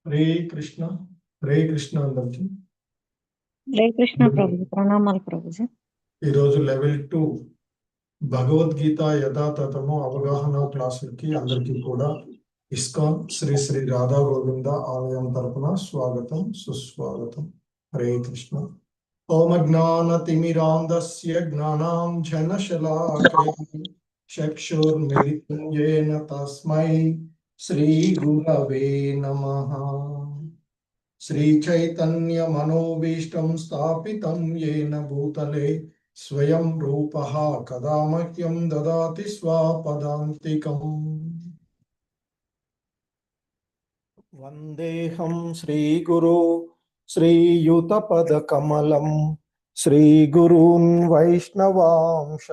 హరే కృష్ణ. హరే కృష్ణ అందరికి. హరే కృష్ణ ప్రభుజీ, ప్రణామాలు ప్రభుజీ. ఈరోజు లెవెల్ 2 భగవద్గీత యథాతథము అవగాహన క్లాసులకి అందరికీ కూడా ఇస్కాన్ శ్రీ శ్రీ రాధా గోవింద ఆలయం తరపున స్వాగతం సుస్వాగతం. హరే కృష్ణ. ఓం జ్ఞానతిమిరాంధస్య జ్ఞానాంజనశలాకయా చక్షుర్మిలితం యేన తస్మై శ్రీ గురవే నమః. శ్రీచైతన్య మనోభీష్టం స్థాపితం యేన భూతలే స్వయం రూపః కదా మహ్యం దదాతి స్వపదాంతికం. వందేహం శ్రీగురు శ్రీయుతపదకమలం శ్రీగురూన్ వైష్ణవాంశ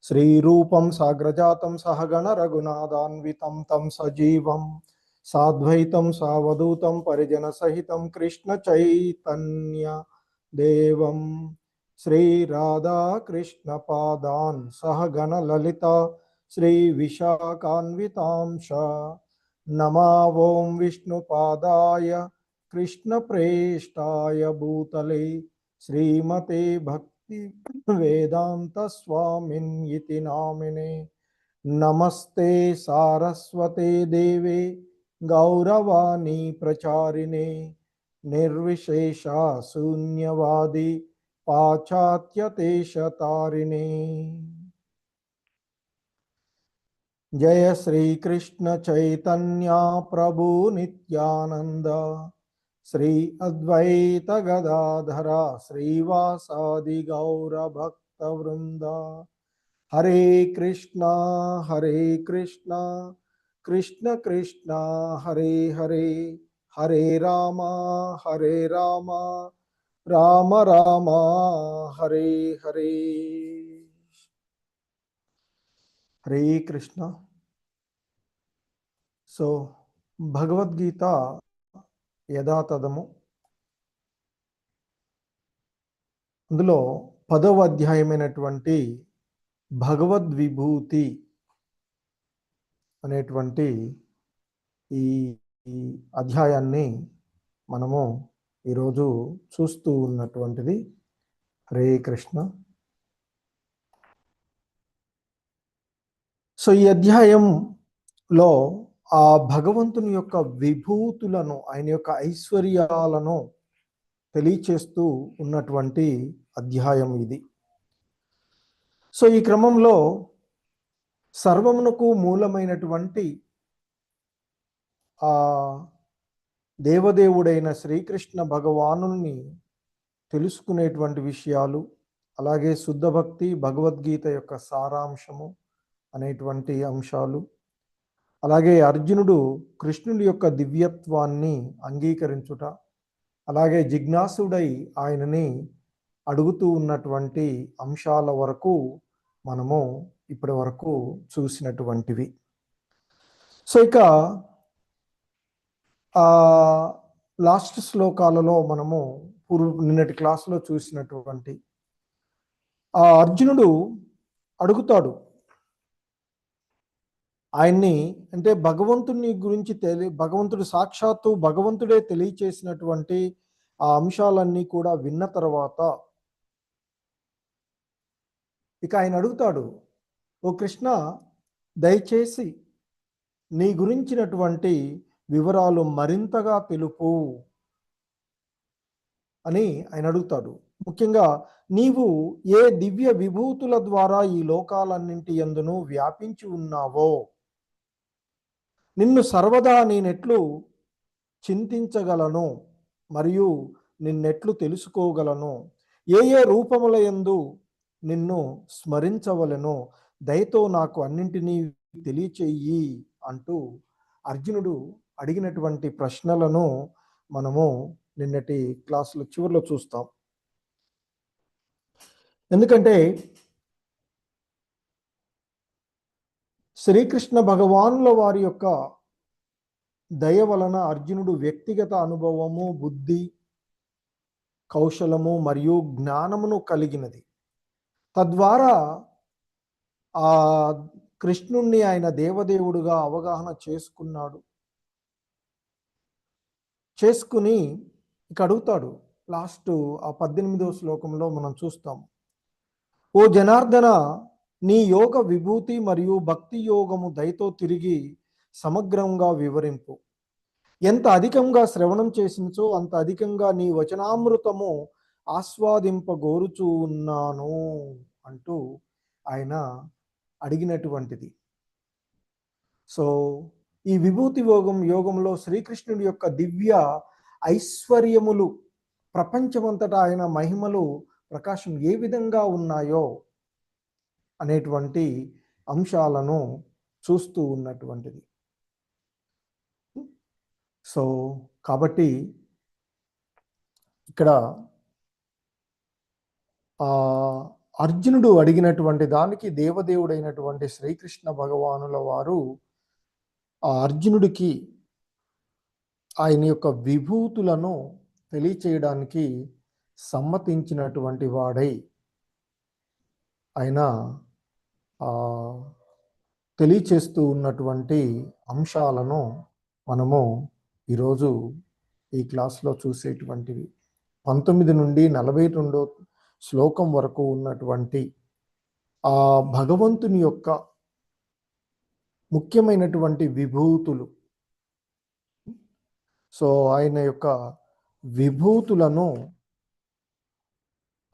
శ్రీరూపం సాగ్రజాతం సహగణ రఘునాథాన్వితం తం సజీవం సాద్వైతం సావధూతం పరిజన సహితం కృష్ణ చైతన్య దేవం శ్రీ రాధా కృష్ణ పాదాన్ సహగణ లలిత శ్రీ విశాఖాన్వితాంశ నమా ఓం విష్ణుపాదాయ కృష్ణ ప్రేష్టాయ భూతలే శ్రీమతే భక్తి వేదాంత స్వామిన్ ఇతి నామినే. నమస్తే సారస్వతే దేవే గౌరవాణి ప్రచారిణే నిర్విశేష శూన్యవాది పాశ్చాత్యదేశతారిణే. జయ శ్రీ కృష్ణ చైతన్య ప్రభు నిత్యానంద శ్రీ అద్వైత గదాధర శ్రీవాసాది గౌర భక్త వృంద. హరే కృష్ణ కృష్ణ కృష్ణ హరే హరే, హరే రామ రామ రామ హరే హరే. హరే కృష్ణ. సో భగవద్గీత యథాతథము, అందులో 10వ అధ్యాయమైనటువంటి భగవద్విభూతి అనేటువంటి ఈ అధ్యాయాన్ని మనము ఈరోజు చూస్తూ ఉన్నటువంటిది. హరే కృష్ణ. సో ఈ అధ్యాయంలో ఆ భగవంతుని యొక్క విభూతులను, ఆయన యొక్క ఐశ్వర్యాలను తెలియచేస్తూ ఉన్నటువంటి అధ్యాయం ఇది. సో ఈ క్రమంలో సర్వమునకు మూలమైనటువంటి ఆ దేవదేవుడైన శ్రీకృష్ణ భగవానుని తెలుసుకునేటువంటి విషయాలు, అలాగే శుద్ధ భక్తి, భగవద్గీత యొక్క సారాంశము అనేటువంటి అంశాలు, అలాగే అర్జునుడు కృష్ణుడి యొక్క దివ్యత్వాన్ని అంగీకరించుట, అలాగే జిజ్ఞాసుడై ఆయనని అడుగుతూ ఉన్నటువంటి అంశాల వరకు మనము ఇప్పటి వరకు చూసినటువంటివి. సో ఇక లాస్ట్ శ్లోకాలలో మనము నిన్నటి క్లాసులో చూసినటువంటి ఆ అర్జునుడు అడుగుతాడు ఆయన్ని, అంటే భగవంతుని గురించి భగవంతుడు సాక్షాత్తు భగవంతుడే తెలియచేసినటువంటి ఆ అంశాలన్నీ కూడా విన్న తర్వాత ఇక ఆయన అడుగుతాడు, ఓ కృష్ణ, దయచేసి నీ గురించినటువంటి వివరాలు మరింతగా తెలుపు అని ఆయన అడుగుతాడు. ముఖ్యంగా నీవు ఏ దివ్య విభూతుల ద్వారా ఈ లోకాలన్నింటి యందును వ్యాపించి ఉన్నావో, నిన్ను సర్వదా నేనెట్లు చింతించగలను మరియు నిన్నెట్లు తెలుసుకోగలను, ఏ ఏ రూపముల యందు నిన్ను స్మరించవలెను, దయతో నాకు అన్నింటినీ తెలియచేయి అంటూ అర్జునుడు అడిగినటువంటి ప్రశ్నలను మనము నిన్నటి క్లాసుల చివరిలో చూస్తాం. ఎందుకంటే శ్రీకృష్ణ భగవానుల వారి యొక్క దయ వలన అర్జునుడు వ్యక్తిగత అనుభవము, బుద్ధి, కౌశలము మరియు జ్ఞానమును కలిగినది. తద్వారా ఆ కృష్ణుణ్ణి ఆయన దేవదేవుడుగా అవగాహన చేసుకున్నాడు. చేసుకుని ఇక అడుగుతాడు. లాస్ట్ ఆ 18వ శ్లోకంలో మనం చూస్తాం. ఓ జనార్దన, నీ యోగ విభూతి మరియు భక్తి యోగము దయతో తిరిగి సమగ్రంగా వివరింపు. ఎంత అధికంగా శ్రవణం చేసించో అంత అధికంగా నీ వచనామృతము ఆస్వాదింపగోరుచూ ఉన్నాను అంటూ ఆయన అడిగినటువంటిది. సో ఈ విభూతి యోగంలో శ్రీకృష్ణుడి యొక్క దివ్య ఐశ్వర్యములు, ప్రపంచమంతటా ఆయన మహిమలు ప్రకాశం ఏ విధంగా ఉన్నాయో అనేటువంటి అంశాలను చూస్తూ ఉన్నటువంటిది. సో కాబట్టి ఇక్కడ అర్జునుడు అడిగినటువంటి దానికి దేవదేవుడైనటువంటి శ్రీకృష్ణ భగవానుల వారు ఆ అర్జునుడికి ఆయన యొక్క విభూతులను తెలియచేయడానికి సమ్మతించినటువంటి వాడై ఆయన తెలియచేస్తూ ఉన్నటువంటి అంశాలను మనము ఈరోజు ఈ క్లాస్లో చూసేటువంటివి 19 నుండి 42 శ్లోకం వరకు ఉన్నటువంటి ఆ భగవంతుని యొక్క ముఖ్యమైనటువంటి విభూతులు. సో ఆయన యొక్క విభూతులను,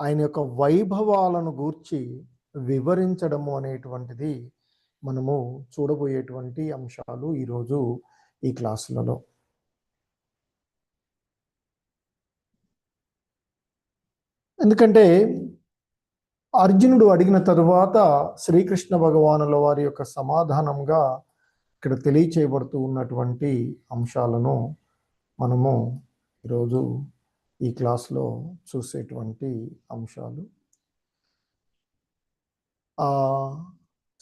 ఆయన యొక్క వైభవాలను గూర్చి వివరించడము అనేటువంటిది మనము చూడబోయేటువంటి అంశాలు ఈరోజు ఈ క్లాసులలో. ఎందుకంటే అర్జునుడు అడిగిన తరువాత శ్రీకృష్ణ భగవానుల వారి యొక్క సమాధానంగా ఇక్కడ తెలియచేయబడుతూ ఉన్నటువంటి అంశాలను మనము ఈరోజు ఈ క్లాస్లో చూసేటువంటి అంశాలు.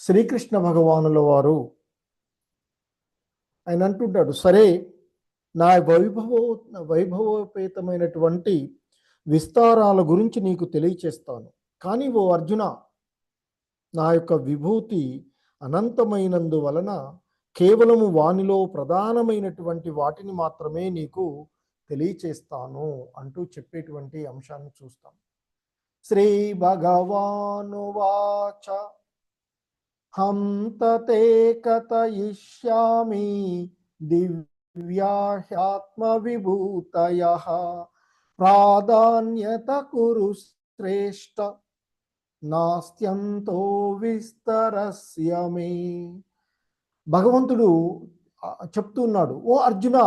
శ్రీకృష్ణ భగవానుల వారు ఆయన అంటుంటాడు, సరే నా వైభవోపేతమైనటువంటి విస్తారాల గురించి నీకు తెలియచేస్తాను. కానీ ఓ అర్జున, నా యొక్క విభూతి అనంతమైనందువలన కేవలము వానిలో ప్రధానమైనటువంటి వాటిని మాత్రమే నీకు తెలియచేస్తాను అంటూ చెప్పేటువంటి అంశాన్ని చూస్తాం. శ్రీ భగవానువాచ హం తతే కథయిష్యామి దివ్యాహ్యాత్మ విభూతయః ప్రాధాన్యత కురు శ్రేష్ఠ నాస్త్యంతో విస్తరస్య మే. భగవంతుడు చెప్తున్నాడు, ఓ అర్జున,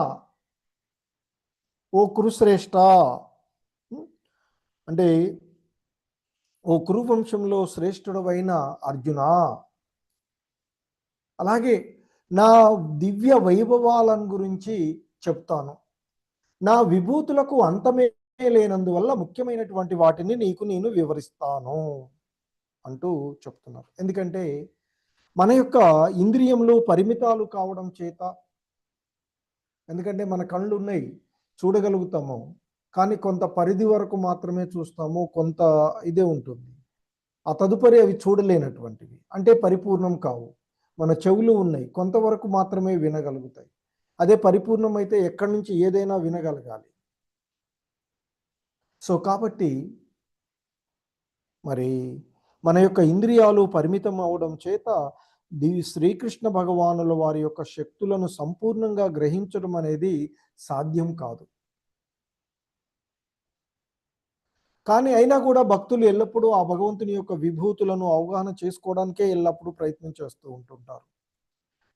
ఓ కురుశ్రేష్ఠ, అంటే ఓ కురువంశంలో శ్రేష్ఠుడవైన అర్జున, అలాగే నా దివ్య వైభవాలను గురించి చెప్తాను. నా విభూతులకు అంతమే లేనందువల్ల ముఖ్యమైనటువంటి వాటిని నీకు నేను వివరిస్తాను అంటూ చెప్తున్నారు. ఎందుకంటే మన యొక్క ఇంద్రియములు పరిమితాలు కావడం చేత, ఎందుకంటే మన కళ్ళు ఉన్నాయి, చూడగలుగుతాము, కానీ కొంత పరిధి వరకు మాత్రమే చూస్తాము, కొంత ఇదే ఉంటుంది. ఆ తదుపరి అవి చూడలేనటువంటివి, అంటే పరిపూర్ణం కావు. మన చెవులు ఉన్నాయి, కొంతవరకు మాత్రమే వినగలుగుతాయి. అదే పరిపూర్ణమైతే ఎక్కడి నుంచి ఏదైనా వినగలగాలి. సో కాబట్టి మరి మన యొక్క ఇంద్రియాలు పరిమితం అవడం చేత శ్రీకృష్ణ భగవానుల వారి యొక్క శక్తులను సంపూర్ణంగా గ్రహించడం అనేది సాధ్యం కాదు. కానీ అయినా కూడా భక్తులు ఎల్లప్పుడూ ఆ భగవంతుని యొక్క విభూతులను అవగాహన చేసుకోవడానికే ఎల్లప్పుడూ ప్రయత్నం చేస్తూ ఉంటుంటారు.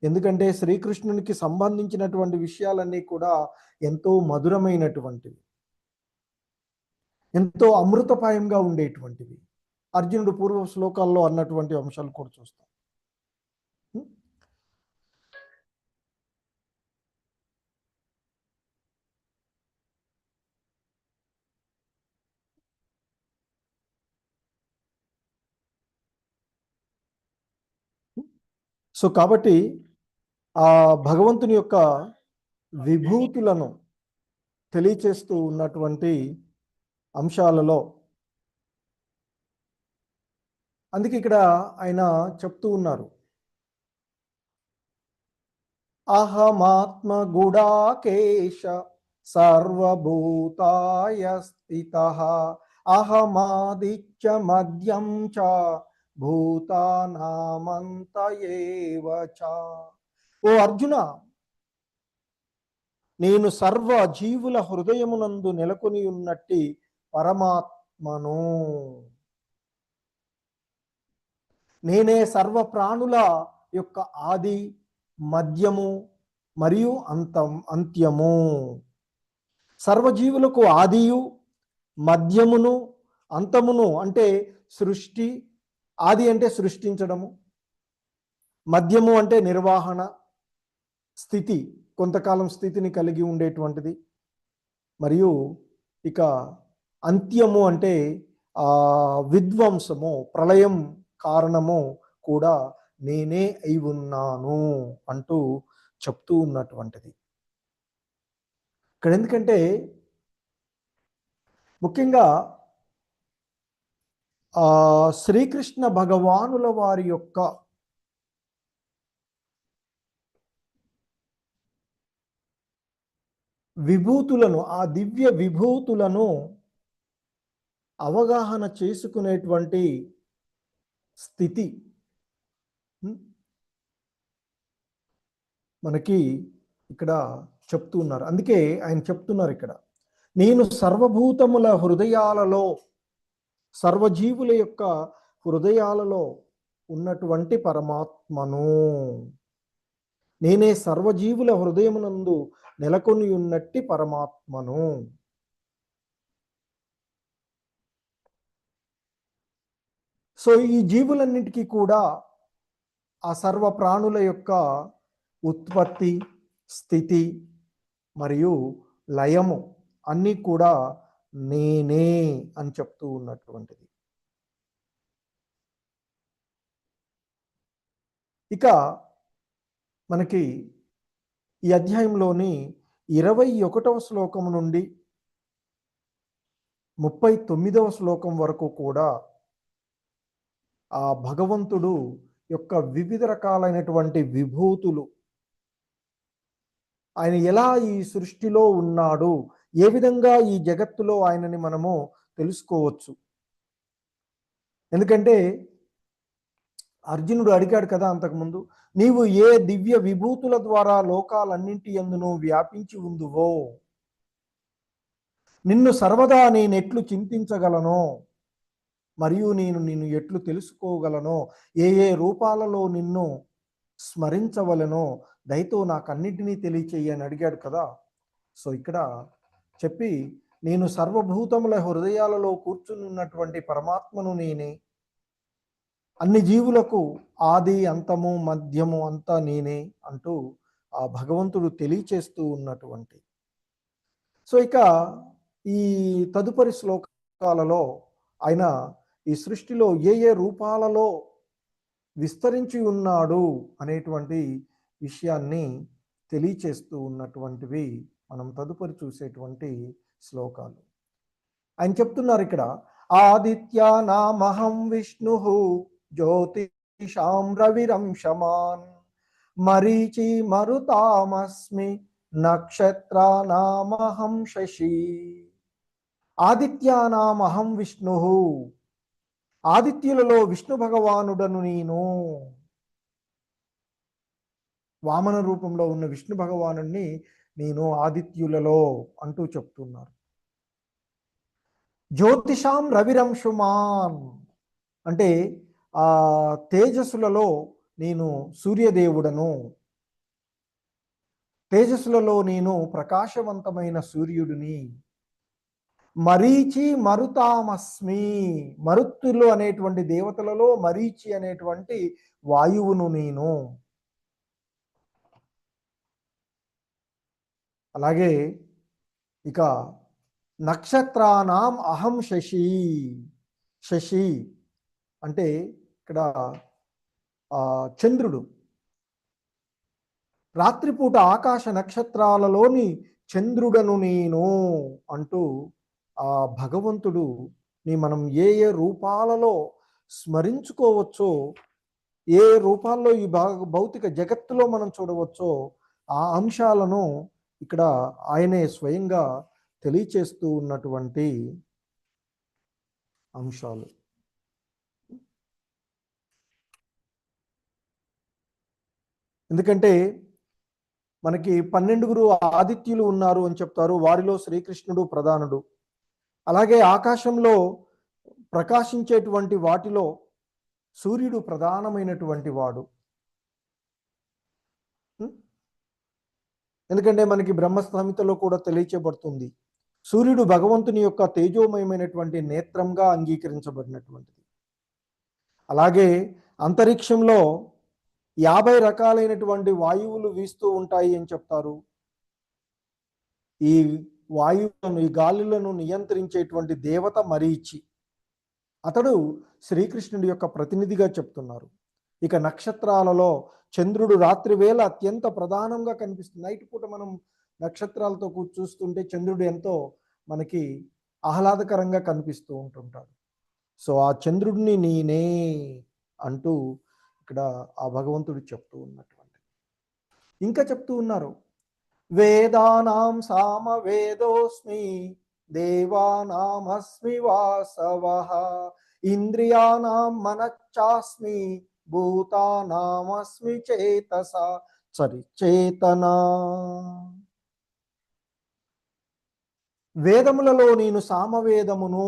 ఎందుకంటే శ్రీకృష్ణునికి సంబంధించినటువంటి విషయాలన్నీ కూడా ఎంతో మధురమైనటువంటివి, ఎంతో అమృతపాయంగా ఉండేటువంటివి. అర్జునుడు పూర్వ శ్లోకాల్లో అన్నటువంటి అంశాలు కూడా చూస్తాం. సో కాబట్టి ఆ భగవంతుని యొక్క విభూతులను తెలియచేస్తూ ఉన్నటువంటి అంశాలలో, అందుకే ఇక్కడ ఆయన చెప్తూ ఉన్నారు, అహమాత్మ గుడాకేశ సర్వభూతాయ స్థితః అహమాదిత్య మద్యం చ భూతానామంత ఏవ చ. ఓ అర్జున, నేను సర్వ జీవుల హృదయమునందు నెలకొని ఉన్నట్టి పరమాత్మను. నేనే సర్వ ప్రాణుల యొక్క ఆది, మధ్యము మరియు అంత్యము. సర్వజీవులకు ఆదియు, మధ్యమును, అంతమును అంటే సృష్టి. ఆది అంటే సృష్టించడము, మధ్యము అంటే నిర్వహణ, స్థితి, కొంతకాలం స్థితిని కలిగి ఉండేటువంటిది, మరియు ఇక అంత్యము అంటే విధ్వంసము, ప్రళయం కారణము కూడా నేనే అయి ఉన్నాను అంటూ చెప్తూ ఉన్నటువంటిది. ఇక్కడ ఎందుకంటే ముఖ్యంగా శ్రీకృష్ణ భగవానుల వారి యొక్క విభూతులను, ఆ దివ్య విభూతులను అవగాహన చేసుకునేటువంటి స్థితి మనకి ఇక్కడ చెప్తున్నారు. అందుకే ఆయన చెప్తున్నారు ఇక్కడ, నేను సర్వభూతముల హృదయాలలో, సర్వజీవుల యొక్క హృదయాలలో ఉన్నటువంటి పరమాత్మను. నేనే సర్వజీవుల హృదయమునందు నెలకొని ఉన్నట్టి పరమాత్మను. సో ఈ జీవులన్నిటికీ కూడా ఆ సర్వ ప్రాణుల యొక్క ఉత్పత్తి, స్థితి మరియు లయము అన్నీ కూడా నేనే అని చెప్తూ ఉన్నటువంటిది. ఇక మనకి ఈ అధ్యాయంలోని 21వ శ్లోకం నుండి 39వ శ్లోకం వరకు కూడా ఆ భగవంతుడు యొక్క వివిధ రకాలైనటువంటి విభూతులు, ఆయన ఎలా ఈ సృష్టిలో ఉన్నాడు, ఏ విధంగా ఈ జగత్తులో ఆయనని మనము తెలుసుకోవచ్చు. ఎందుకంటే అర్జునుడు అడిగాడు కదా అంతకుముందు, నీవు ఏ దివ్య విభూతుల ద్వారా లోకాలన్నింటి యందును వ్యాపించి ఉందువో, నిన్ను సర్వదా నేనెట్లు చింతించగలనో, మరియు నేను నిన్ను ఎట్లు తెలుసుకోగలనో, ఏ ఏ రూపాలలో నిన్ను స్మరించవలనో దయతో నాకు అన్నిటినీ తెలియచేయని అడిగాడు కదా. సో ఇక్కడ చెప్పి, నేను సర్వభూతముల హృదయాలలో కూర్చుని ఉన్నటువంటి పరమాత్మను నేనే, అన్ని జీవులకు ఆది, అంతము, మధ్యము అంతా నేనే అంటూ ఆ భగవంతుడు తెలియచేస్తూ ఉన్నటువంటి. సో ఇక ఈ తదుపరి శ్లోకాలలో ఆయన ఈ సృష్టిలో ఏ ఏ రూపాలలో విస్తరించి ఉన్నాడు అనేటువంటి విషయాన్ని తెలియచేస్తూ ఉన్నటువంటివి మనం తదుపరి చూసేటువంటి శ్లోకాలు. ఆయన చెప్తున్నారు ఇక్కడ, ఆదిత్యానామహం విష్ణు జ్యోతిషాం రవిరంశమాన్ మరీచి మరుతామస్మి నక్షత్రానామహం శశి. ఆదిత్యానామహం విష్ణు, ఆదిత్యులలో విష్ణు భగవానుడను నేను. వామన రూపంలో ఉన్న విష్ణు భగవానుడిని నేను ఆదిత్యులలో అంటూ చెప్తున్నారు. జ్యోతిషాం రవిరంశుమాన్ అంటే ఆ తేజస్సులలో నేను సూర్యదేవుడను, తేజస్సులలో నేను ప్రకాశవంతమైన సూర్యుడిని. మరీచి మరుతామస్మి, మరుత్తులు అనేటువంటి దేవతలలో మరీచి అనేటువంటి వాయువును నేను. అలాగే ఇక నక్షత్రానాం అహం శశి. శశి అంటే ఇక్కడ చంద్రుడు, రాత్రిపూట ఆకాశ నక్షత్రాలలోని చంద్రుడను నేను అంటూ ఆ భగవంతుడు ని మనం ఏ ఏ రూపాలలో స్మరించుకోవచ్చో, ఏ రూపాల్లో ఈ భౌతిక జగత్తులో మనం చూడవచ్చో ఆ అంశాలను ఇక్కడ ఆయనే స్వయంగా తెలియచేస్తూ ఉన్నటువంటి అంశాలు. ఎందుకంటే మనకి 12 ఆదిత్యులు ఉన్నారు అని చెప్తారు. వారిలో శ్రీకృష్ణుడు ప్రధానుడు. అలాగే ఆకాశంలో ప్రకాశించేటువంటి వాటిలో సూర్యుడు ప్రధానమైనటువంటి వాడు. ఎందుకంటే మనకి బ్రహ్మ సంహితలో కూడా తెలియచేయబడుతుంది, సూర్యుడు భగవంతుని యొక్క తేజోమయమైనటువంటి నేత్రంగా అంగీకరించబడినటువంటిది. అలాగే అంతరిక్షంలో 50 రకాలైనటువంటి వాయువులు వీస్తూ ఉంటాయి అని చెప్తారు. ఈ వాయువులను, ఈ గాలులను నియంత్రించేటువంటి దేవత మరీచి, అతడు శ్రీకృష్ణుడి యొక్క ప్రతినిధిగా చెప్తున్నారు. ఇక నక్షత్రాలలో చంద్రుడు రాత్రి వేళ అత్యంత ప్రధానంగా కనిపిస్తుంది. నైట్ పూట మనం నక్షత్రాలతో చూస్తుంటే చంద్రుడు ఎంతో మనకి ఆహ్లాదకరంగా కనిపిస్తూ ఉంటుంటాడు. సో ఆ చంద్రుడిని నేనే అంటూ ఇక్కడ ఆ భగవంతుడు చెప్తూ ఉన్నటువంటి, ఇంకా చెప్తూ ఉన్నారు, వేదానాం సామ వేదోస్మి దేవానామస్మి వాసవః ఇంద్రియానాం మనశ్చాస్మి భూతానామస్మి చేతనా. వేదములలో నేను సామవేదమును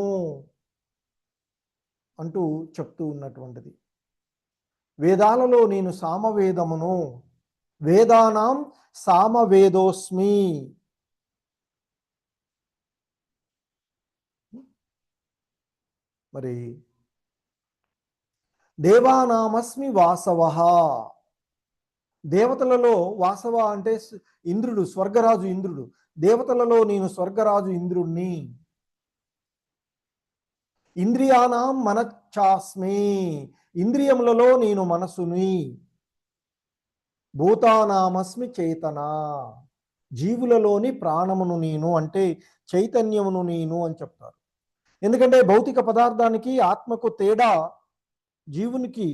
అంటూ చెప్తూ ఉన్నటువంటిది. వేదాలలో నేను సామవేదమును, వేదానాం సామవేదోస్మి. మరి దేవానామస్మి వాసవః, దేవతలలో వాసవ అంటే ఇంద్రుడు, స్వర్గరాజు ఇంద్రుడు. దేవతలలో నేను స్వర్గరాజు ఇంద్రుణ్ణి. ఇంద్రియానాం మనశ్చాస్మి, ఇంద్రియములలో నేను మనసుని. భూతానామస్మి చేతన, జీవులలోని ప్రాణమును నేను, అంటే చైతన్యమును నేను అని చెప్తారు. ఎందుకంటే భౌతిక పదార్థానికి ఆత్మకు తేడా జీవునికి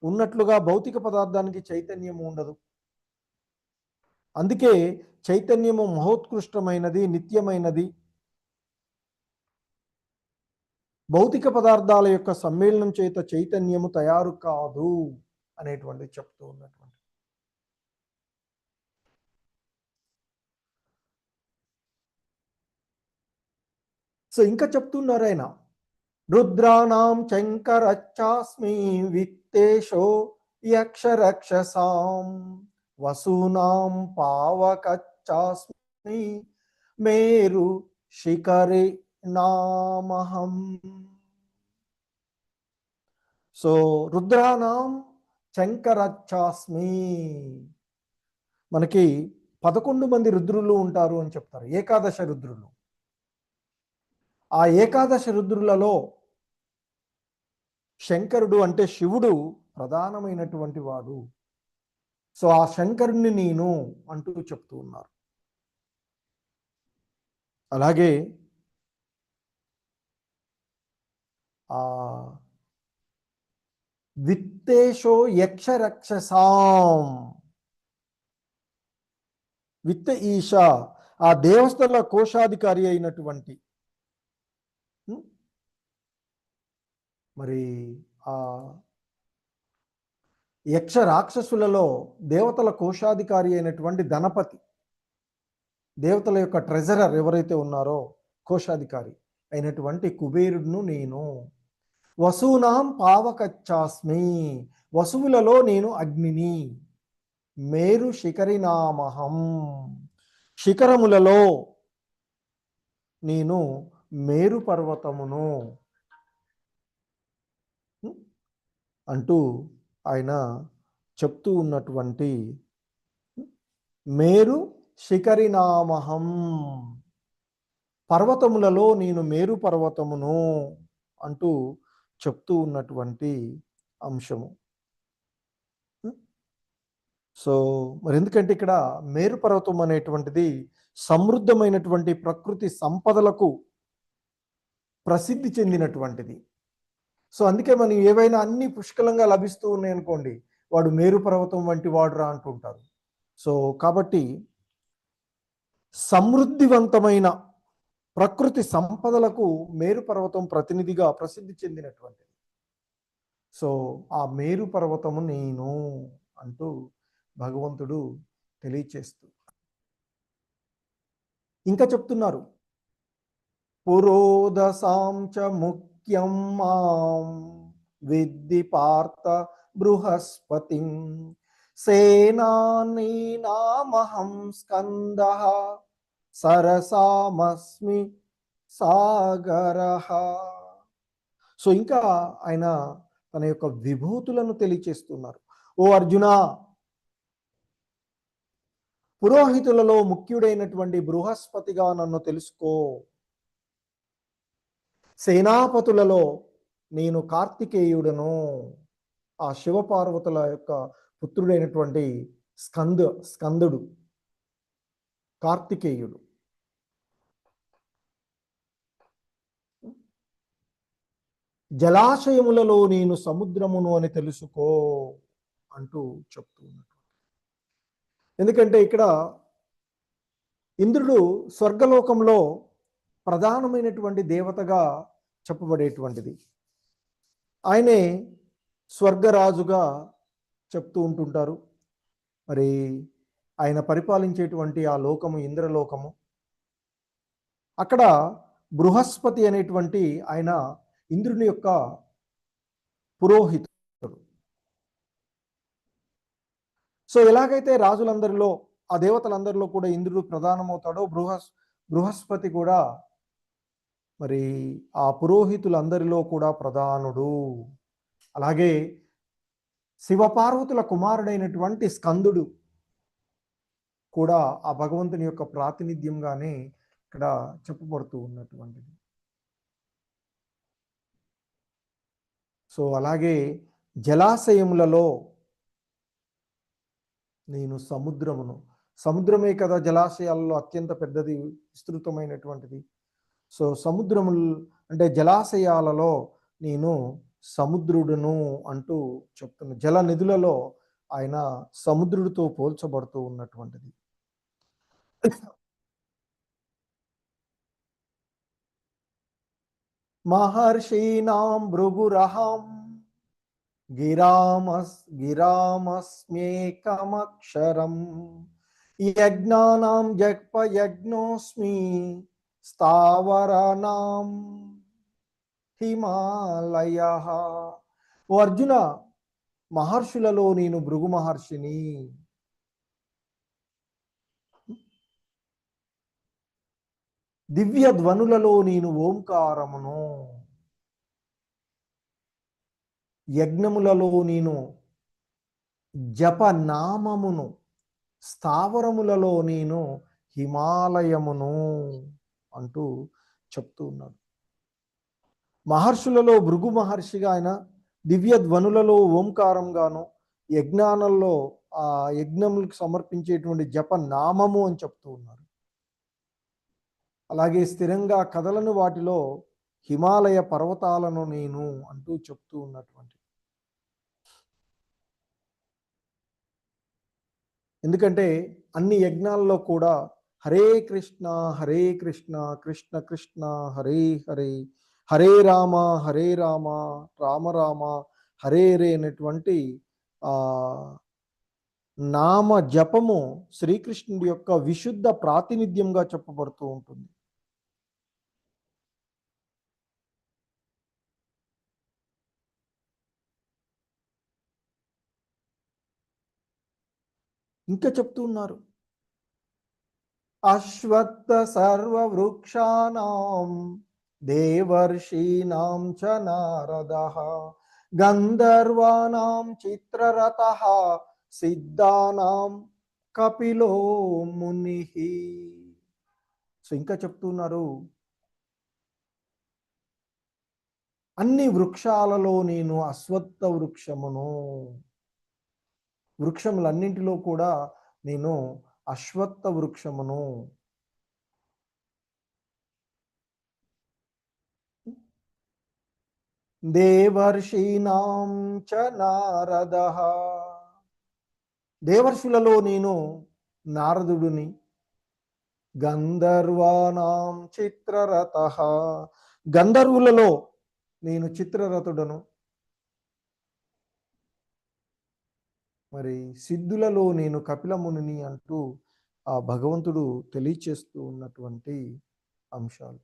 ఉన్నట్లుగా భౌతిక పదార్థానికి చైతన్యము ఉండదు. అందుకే చైతన్యము మహోత్కృష్టమైనది, నిత్యమైనది. భౌతిక పదార్థాల యొక్క సమ్మేళనం చేత చైతన్యము తయారు కాదు అనేటువంటిది చెప్తూ ఉన్నటువంటి. సో ఇంకా చెప్తున్నారు ఆయన, రుద్రాణం శంకరచ్చాస్మి విత్తేషో యక్షరక్షసాం వసూనాం పావకచ్చాస్మి మేరు శిఖరి నామహం. సో రుద్రాణం శంకరచ్చాస్మి, మనకి 11 మంది రుద్రులు ఉంటారు అని చెప్తారు, ఏకాదశ రుద్రులు. ఆ ఏకాదశ రుద్రులలో శంకరుడు అంటే శివుడు ప్రధానమైనటువంటి వాడు. సో ఆ శంకరుణ్ణి నేను అంటూ చెప్తూ ఉన్నారు. అలాగే ఆ విత్తేషో యక్షరక్షసాం, విత్త ఈశ ఆ దేవస్థల కోశాధికారి అయినటువంటి, మరి ఆ యక్ష రాక్షసులలో దేవతల కోశాధికారి అయినటువంటి ధనపతి, దేవతల యొక్క ట్రెజరర్ ఎవరైతే ఉన్నారో కోశాధికారి అయినటువంటి కుబేరుడును నేను. వసూనాం పావకచ్చాస్మి, వసువులలో నేను అగ్నిని. మేరు శిఖరినామహం, శిఖరములలో నేను మేరు పర్వతమును అంటూ ఆయన చెప్తూ ఉన్నటువంటి, మేరు శిఖరినామహం, పర్వతములలో నేను మేరు పర్వతమును అంటూ చెప్తూ ఉన్నటువంటి అంశము. సో మరి ఎందుకంటే ఇక్కడ మేరు పర్వతం అనేటువంటిది సమృద్ధమైనటువంటి ప్రకృతి సంపదలకు ప్రసిద్ధి చెందినటువంటిది. సో అందుకే మనం ఏవైనా అన్ని పుష్కలంగా లభిస్తూ ఉన్నాయి అనుకోండి, వాడు మేరు పర్వతం వంటి వాడురా అంటుంటారు. సో కాబట్టి సమృద్ధివంతమైన ప్రకృతి సంపదలకు మేరు పర్వతం ప్రతినిధిగా ప్రసిద్ధి చెందినటువంటిది. సో ఆ మేరు పర్వతము నేను అంటూ భగవంతుడు తెలియచేస్తూ ఇంకా చెప్తున్నారు, పురోదసాం చ ముఖ్యం మాం విద్ధి పార్థ బృహస్పతిం సేనానీనామహం స్కందః సరసామస్మి సాగరః. సో ఇంకా ఆయన తన యొక్క విభూతులను తెలియచేస్తున్నారు. ఓ అర్జున, పురోహితులలో ముఖ్యుడైనటువంటి బృహస్పతిగా నన్ను తెలుసుకో. సేనాపతులలో నేను కార్తికేయుడను, ఆ శివపార్వతుల యొక్క పుత్రుడైనటువంటి స్కందుడు కార్తికేయుడు. జలాశయములలో నేను సముద్రమును అని తెలుసుకో అంటూ చెప్తూ ఉన్నట్టు. ఎందుకంటే ఇక్కడ ఇంద్రుడు స్వర్గలోకంలో ప్రధానమైనటువంటి దేవతగా చెప్పబడేటువంటిది. ఆయనే స్వర్గరాజుగా చెప్తూ ఉంటుంటారు. మరి ఆయన పరిపాలించేటువంటి ఆ లోకము ఇంద్రలోకము. అక్కడ బృహస్పతి అనేటువంటి ఆయన ఇంద్రుని యొక్క పురోహితుడు. సో ఎలాగైతే రాజులందరిలో ఆ దేవతలందరిలో కూడా ఇంద్రుడు ప్రధానమవుతాడో బృహస్పతి కూడా మరి ఆ పురోహితులందరిలో కూడా ప్రధానుడు. అలాగే శివపార్వతుల కుమారుడైనటువంటి స్కందుడు కూడా ఆ భగవంతుని యొక్క ప్రాతినిధ్యంగానే ఇక్కడ చెప్పబడుతూ ఉన్నటువంటిది. సో అలాగే జలాశయములలో నేను సముద్రమే కదా జలాశయాలలో అత్యంత పెద్దది, విస్తృతమైనటువంటిది. సో సముద్రము అంటే జలాశయాలలో నేను సముద్రుడును అంటూ చెప్తున్న జల నిధులలో ఆయన సముద్రుడితో పోల్చబడుతూ ఉన్నటువంటిది. మహర్షీనాం భృగురహం గిరామస్మ్యేకమక్షరం యజ్ఞానాం జపయజ్ఞోస్మి స్థావరాణాం హిమాలయః. ఓ అర్జున, మహర్షులలో నేను భృగు మహర్షిని. దివ్య ధ్వనులలో నేను ఓంకారమును. యజ్ఞములలో నేను జపనామమును. స్థావరములలో నేను హిమాలయమును అంటూ చెప్తూ ఉన్నాడు. మహర్షులలో భృగు మహర్షిగా ఆయన, దివ్య ధ్వనులలో ఓంకారంగాను, యజ్ఞానంలో ఆ యజ్ఞములకు సమర్పించేటువంటి జపనామము అని చెప్తూ ఉన్నారు. అలాగే స్థిరంగా కదలను వాటిలో హిమాలయ పర్వతాలను నేను అంటూ చెప్తూ ఉన్నటువంటి. ఎందుకంటే అన్ని యజ్ఞాల్లో కూడా హరే కృష్ణ కృష్ణ కృష్ణ హరే హరే, హరే రామ రామ రామ హరే హరే అనేటువంటి నామ జపము శ్రీకృష్ణుడి యొక్క విశుద్ధ ప్రాతినిధ్యంగా చెప్పబడుతూ ఉంటుంది. ఇంకా చెప్తూ ఉన్నారు, అశ్వత్థ సర్వవృక్షాణాం దేవర్షీణాం చ నారదః గంధర్వాణాం చిత్రరథః సిద్ధానాం కపిలో మునిః. సో ఇంకా చెప్తున్నారు, అన్ని వృక్షాలలో నేను అశ్వత్థ వృక్షమును. వృక్షములన్నింటిలో కూడా నేను అశ్వత్థ వృక్షమును. దేవర్షీణాం చ నారదః, దేవర్షులలో నేను నారదుడిని. గంధర్వానాం చిత్రరథః. గంధర్వులలో నేను చిత్రరథుడను, మరి సిద్ధులలో నేను కపిలమునిని అంటూ ఆ భగవంతుడు తెలియచేస్తూ ఉన్నటువంటి అంశాలు.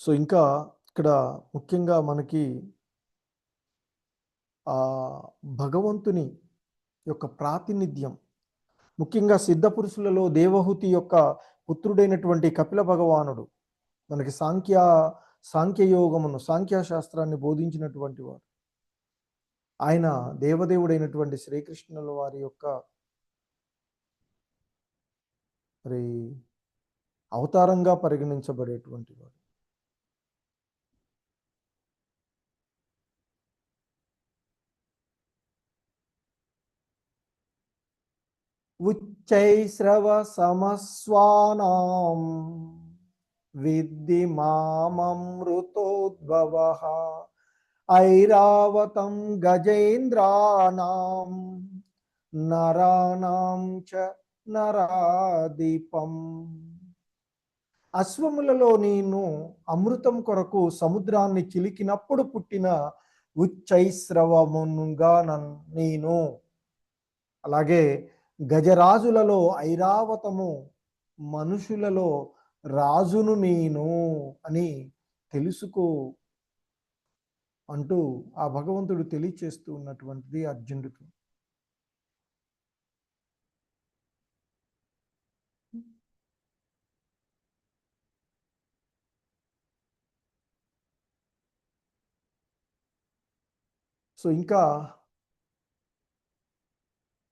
సో ఇంకా ఇక్కడ ముఖ్యంగా మనకి ఆ భగవంతుని యొక్క ప్రాతినిధ్యం, ముఖ్యంగా సిద్ధ పురుషులలో దేవహూతి యొక్క పుత్రుడైనటువంటి కపిల భగవానుడు మనకి సాంఖ్యయోగమును సాంఖ్యశాస్త్రాన్ని బోధించినటువంటి వాడు. ఆయన దేవదేవుడైనటువంటి శ్రీకృష్ణుల వారి యొక్క మరి అవతారంగా పరిగణించబడేటువంటి వాడు. ఉచ్చైశ్రవ సమస్వానాం విద్ధి మామృతోద్భవః ఐరావతం గజేంద్రానాం నరాణాం చ నరాదీపం. అశ్వములలో నేను అమృతం కొరకు సముద్రాన్ని చిలికినప్పుడు పుట్టిన ఉచ్చైశ్రవముగా నేను, అలాగే గజరాజులలో ఐరావతము, మనుషులలో రాజును నేను అని తెలుసుకో అంటూ ఆ భగవంతుడు తెలియచేస్తూ ఉన్నటువంటిది అర్జునుడికి. సో ఇంకా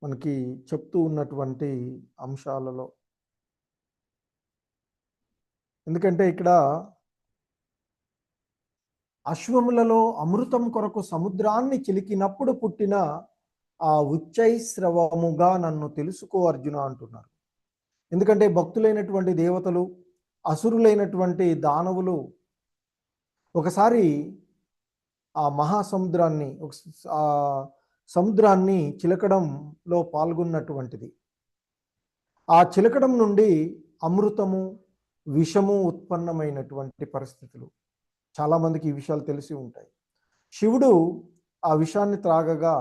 మనకి చెప్తూ ఉన్నటువంటి అంశాలలో, ఎందుకంటే ఇక్కడ అశ్వములలో అమృతం కొరకు సముద్రాన్ని చిలికినప్పుడు పుట్టిన ఆ ఉచ్చైశ్రవముగా నన్ను తెలుసుకో అర్జున అంటున్నారు. ఎందుకంటే భక్తులైనటువంటి దేవతలు, అసురులైనటువంటి దానవులు ఒకసారి ఆ మహాసముద్రాన్ని ఆ సముద్రాన్ని చిలకడంలో పాల్గొన్నటువంటిది. ఆ చిలకడం నుండి అమృతము, విషము ఉత్పన్నమైనటువంటి పరిస్థితులు చాలామందికి ఈ విషయాలు తెలిసి ఉంటాయి. శివుడు ఆ విషాన్ని త్రాగగా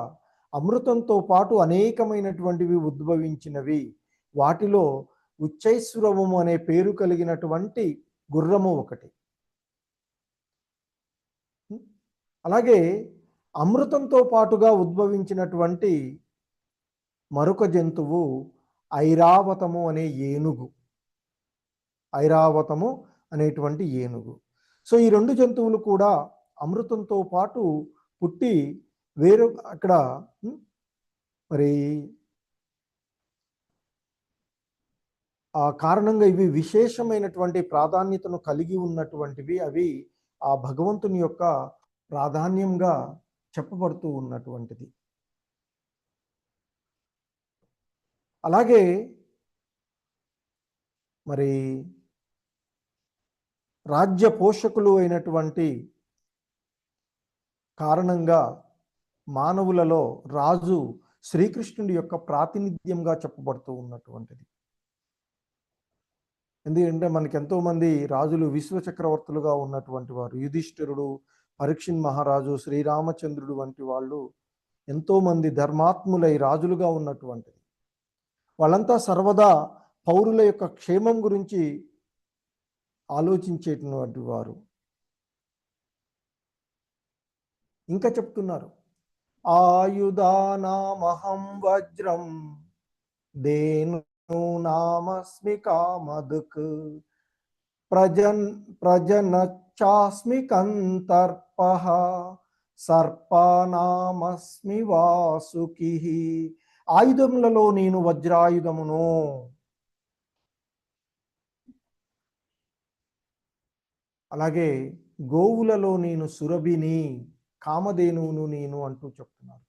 అమృతంతో పాటు అనేకమైనటువంటివి ఉద్భవించినవి. వాటిలో ఉచ్చైశ్రవము అనే పేరు కలిగినటువంటి గుర్రము ఒకటి. అలాగే అమృతంతో పాటుగా ఉద్భవించినటువంటి మరొక జంతువు ఐరావతము అనే ఏనుగు. ఐరావతము అనేటువంటి ఏనుగు. సో ఈ రెండు జంతువులు కూడా అమృతంతో పాటు పుట్టి వేరు అక్కడ మరి ఆ కారణంగా ఇవి విశేషమైనటువంటి ప్రాధాన్యతను కలిగి ఉన్నటువంటివి. అవి ఆ భగవంతుని యొక్క ప్రాధాన్యంగా చెప్పబడుతూ ఉన్నటువంటిది. అలాగే మరి రాజ్య పోషకులు అయినటువంటి కారణంగా మానవులలో రాజు శ్రీకృష్ణుడి యొక్క ప్రాతినిధ్యంగా చెప్పబడుతూ ఉన్నటువంటిది. ఎందుకంటే మనకి ఎంతో మంది రాజులు విశ్వ చక్రవర్తులుగా ఉన్నటువంటి వారు, యుధిష్ఠిరుడు, పరీక్షిత్ మహారాజు, శ్రీరామచంద్రుడు వంటి వాళ్ళు ఎంతో మంది ధర్మాత్ములై రాజులుగా ఉన్నటువంటిది. వాళ్ళంతా సర్వదా పౌరుల యొక్క క్షేమం గురించి ఆలోచించేటువంటి వారు. ఇంకా చెప్తున్నారు, ఆయుధానామహం వజ్రం ధేనూనామస్మి కామధుక్ ప్రజనచ్చాస్మి కంతర్పః సర్పానామస్మి వాసుకిః. ఆయుధములలో నేను వజ్రాయుధమును, అలాగే గోవులలో నేను సురభిని, కామధేనువును నేను అంటూ చెప్తున్నారు.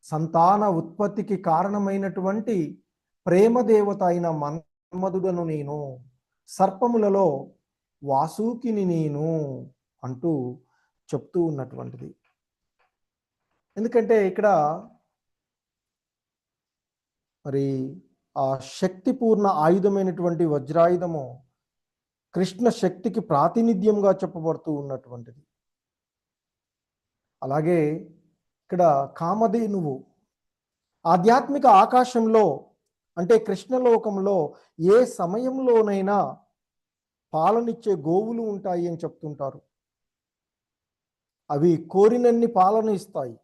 సంతాన ఉత్పత్తికి కారణమైనటువంటి ప్రేమదేవత అయిన మన్మధుడను నేను, సర్పములలో వాసుకిని నేను అంటూ చెప్తూ ఉన్నటువంటిది. ఎందుకంటే ఇక్కడ మరి ఆ శక్తిపూర్ణ ఆయుధమైనటువంటి వజ్రాయుధము కృష్ణ శక్తికి ప్రాతినిధ్యంగా చెప్పబడుతూ ఉన్నటువంటిది. అలాగే ఇక్కడ కామధేనువు ఆధ్యాత్మిక ఆకాశంలో అంటే కృష్ణలోకంలో ఏ సమయంలోనైనా పాలనిచ్చే గోవులు ఉంటాయి అని చెప్తుంటారు. అవి కోరినన్ని పాలన ఇస్తాయి.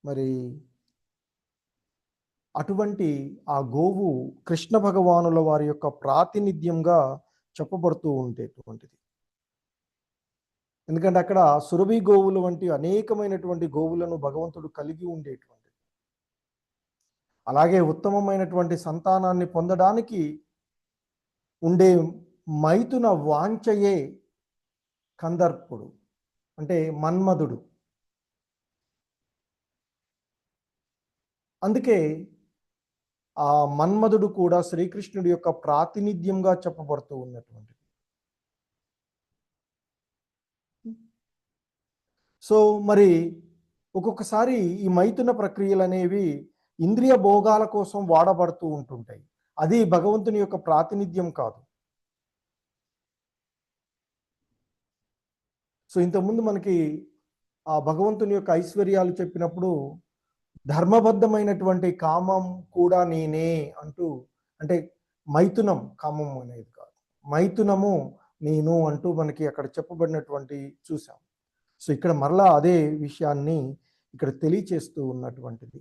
మరి అటువంటి ఆ గోవు కృష్ణ భగవానుల వారి యొక్క ప్రాతినిధ్యంగా చెప్పబడుతూ ఉండేటువంటిది. ఎందుకంటే అక్కడ సురభి గోవులు వంటి అనేకమైనటువంటి గోవులను భగవంతుడు కలిగి ఉండేటువంటిది. అలాగే ఉత్తమమైనటువంటి సంతానాన్ని పొందడానికి ఉండే మైథున వాంఛయే కందర్పుడు అంటే మన్మధుడు. అందుకే ఆ మన్మధుడు కూడా శ్రీకృష్ణుడి యొక్క ప్రాతినిధ్యంగా చెప్పబడుతూ ఉన్నటువంటిది. సో మరి ఒక్కొక్కసారి ఈ మైథున ప్రక్రియలు అనేవి ఇంద్రియ భోగాల కోసం వాడబడుతూ ఉంటుంటాయి. అది భగవంతుని యొక్క ప్రాతినిధ్యం కాదు. సో ఇంతకుముందు మనకి ఆ భగవంతుని యొక్క ఐశ్వర్యాలు చెప్పినప్పుడు ధర్మబద్ధమైనటువంటి కామం కూడా నేనే అంటూ, అంటే మైథునం కామం అనేది కాదు, మైథునము నేను అంటూ మనకి అక్కడ చెప్పబడినటువంటి చూసాం. సో ఇక్కడ మరలా అదే విషయాన్ని ఇక్కడ తెలియచేస్తూ ఉన్నటువంటిది.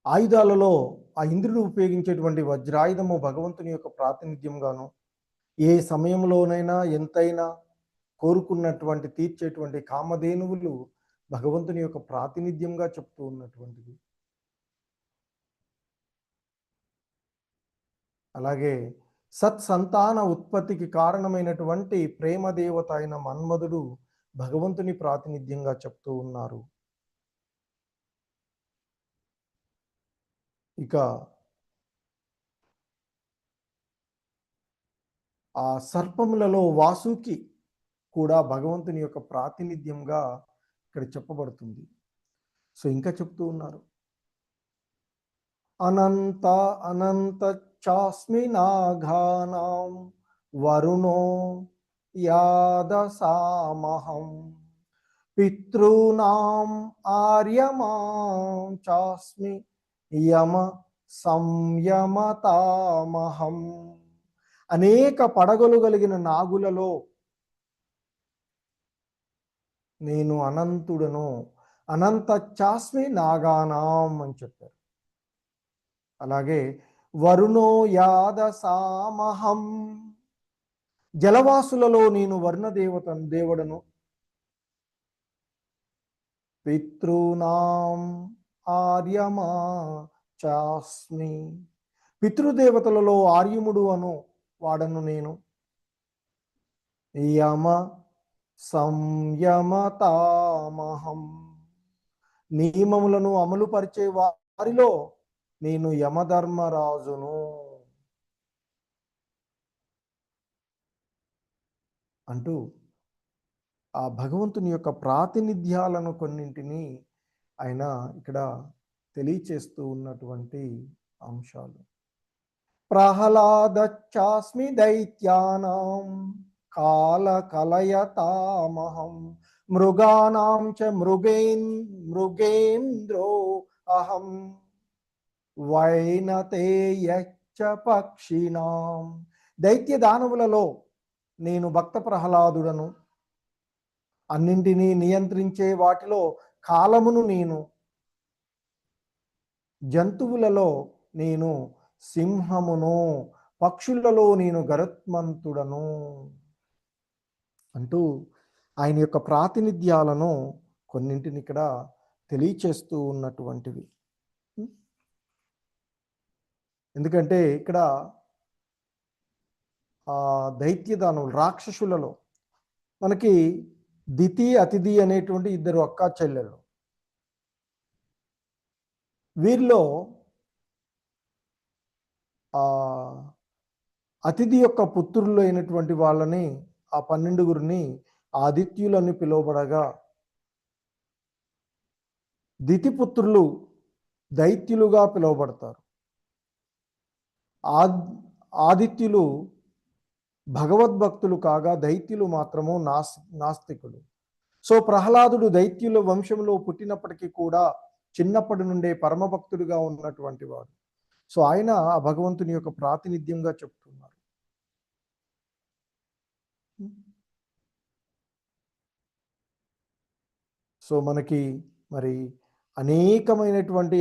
ఆయుధాలలో ఆ ఇంద్రుడు ఉపయోగించేటువంటి వజ్రాయుధము భగవంతుని యొక్క ప్రాతినిధ్యంగాను ఏ సమయంలోనైనా ఎంతైనా కోరుకున్నటువంటి తీర్చేటువంటి కామధేనువులు భగవంతుని యొక్క ప్రాతినిధ్యంగా చెప్తూ ఉన్నటువంటిది. అలాగే సత్సంతాన ఉత్పత్తికి కారణమైనటువంటి ప్రేమదేవత అయిన మన్మధుడు భగవంతుని ప్రాతినిధ్యంగా చెప్తూ ఉన్నారు. ఇక ఆ సర్పములలో వాసుకి కూడా భగవంతుని యొక్క ప్రాతినిధ్యంగా ఇక్కడ చెప్పబడుతుంది. సో ఇంకా చెప్తూ ఉన్నారు, అనంత అనంత చాస్మి నాఘానాం వరుణో యాదసామహం పితॄనాం ఆర్యమాం చాస్మి యమ సంయమతామహం. అనేక పడగలు కలిగిన నాగులలో నేను అనంతుడను, అనంత చాస్మి నాగానాం అని చెప్పారు. అలాగే వరుణో యాదసామహం, జలవాసులలో నేను వర్ణదేవతను దేవుడను. పితॄనాం ఆర్యమా చాస్మి, పితృదేవతలలో ఆర్యముడు అను వాడను నేను. యమ సంయమతామహం, నియమములను అమలు పరిచే వారిలో నేను యమధర్మరాజును అంటూ ఆ భగవంతుని యొక్క ప్రాతినిధ్యాలను కొన్నింటిని ఆయన ఇక్కడ తెలియచేస్తూ ఉన్నటువంటి అంశాలు. ప్రహ్లాదచాస్మి దైత్యానాం కాల కలయతామహం మృగానాం చ మృగేంద్రో అహం వైనతేయచ్చ పక్షిణాం. దైత్య దానవులలో నేను భక్త ప్రహ్లాదుడను, అన్నింటినీ నియంత్రించే వాటిలో కాలమును నేను, జంతువులలో నేను సింహమును, పక్షులలో నేను గరుత్మంతుడను అంటూ ఆయన యొక్క ప్రాతినిధ్యాలను కొన్నింటిని ఇక్కడ తెలియచేస్తూ ఉన్నటువంటివి. ఎందుకంటే ఇక్కడ ఆ దైత్యదానులు రాక్షసులలో మనకి దితి అతిథి అనేటువంటి ఇద్దరు అక్కా చెల్లెలు. వీరిలో అతిథి యొక్క పుత్రులు అయినటువంటి వాళ్ళని, ఆ 12గురిని ఆదిత్యులని పిలువబడగా, దితిపుత్రులు దైత్యులుగా పిలువబడతారు. ఆదిత్యులు భగవద్భక్తులు కాగా, దైత్యులు మాత్రము నాస్తికులు. సో ప్రహ్లాదుడు దైత్యుల వంశంలో పుట్టినప్పటికీ కూడా చిన్నప్పటి నుండే పరమభక్తుడిగా ఉన్నటువంటి వాడు. సో ఆయన ఆ భగవంతుని యొక్క ప్రాతినిధ్యంగా చెప్తున్నారు. సో మనకి మరి అనేకమైనటువంటి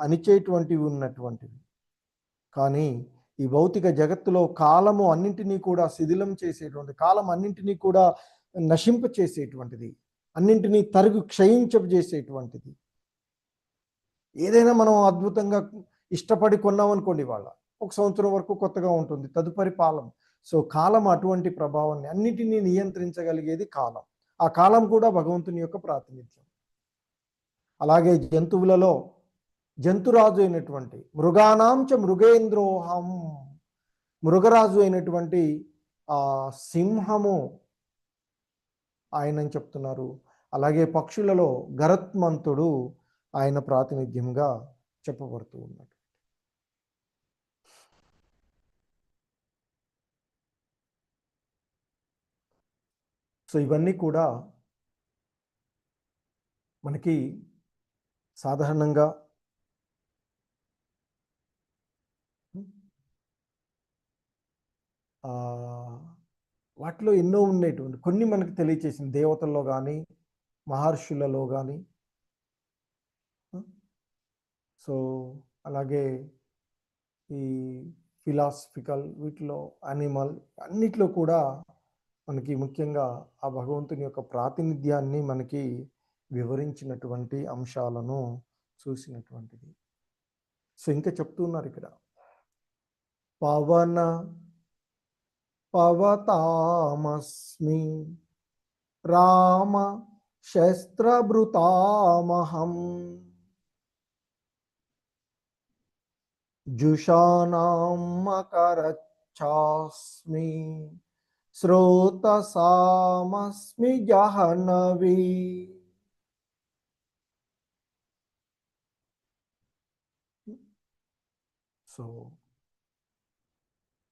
అనిచేటువంటివి ఉన్నటువంటివి, కానీ ఈ భౌతిక జగత్తులో కాలము అన్నింటినీ కూడా శిథిలం చేసేటువంటి, కాలం అన్నింటినీ కూడా నశింప చేసేటువంటిది, అన్నింటినీ క్షయించేటువంటిది. ఏదైనా మనం అద్భుతంగా ఇష్టపడి కొన్నామనుకోండి, వాళ్ళ 1 సంవత్సరం వరకు కొత్తగా ఉంటుంది, తదుపరి పాలం. సో కాలం అటువంటి ప్రభావాన్ని అన్నిటినీ నియంత్రించగలిగేది కాలం. ఆ కాలం కూడా భగవంతుని యొక్క ప్రాతినిధ్యం. అలాగే జంతువులలో జంతురాజు అయినటువంటి మృగానాంచ మృగేంద్రోహం, మృగరాజు అయినటువంటి ఆ సింహము ఆయన చెప్తున్నారు. అలాగే పక్షులలో గరత్మంతుడు ఆయన ప్రాతినిధ్యంగా చెప్పబడుతూ ఉన్నాడు. సో ఇవన్నీ కూడా మనకి సాధారణంగా వాటిలో ఎన్నో ఉండేటువంటి కొన్ని మనకు తెలియచేసింది, దేవతల్లో కానీ మహర్షులలో కానీ. సో అలాగే ఈ ఫిలాసఫికల్ వీటిలో, యానిమల్ అన్నిట్లో కూడా మనకి ముఖ్యంగా ఆ భగవంతుని యొక్క ప్రాతినిధ్యాన్ని మనకి వివరించినటువంటి అంశాలను చూసినటువంటిది. సో ఇంకా చెప్తున్నారు ఇక్కడ, పవన పవతామస్మి రామ శస్త్రభృతామహం జుషానాం మకరచ్ఛాస్మి శ్రోతసామస్మి జహనవి. సో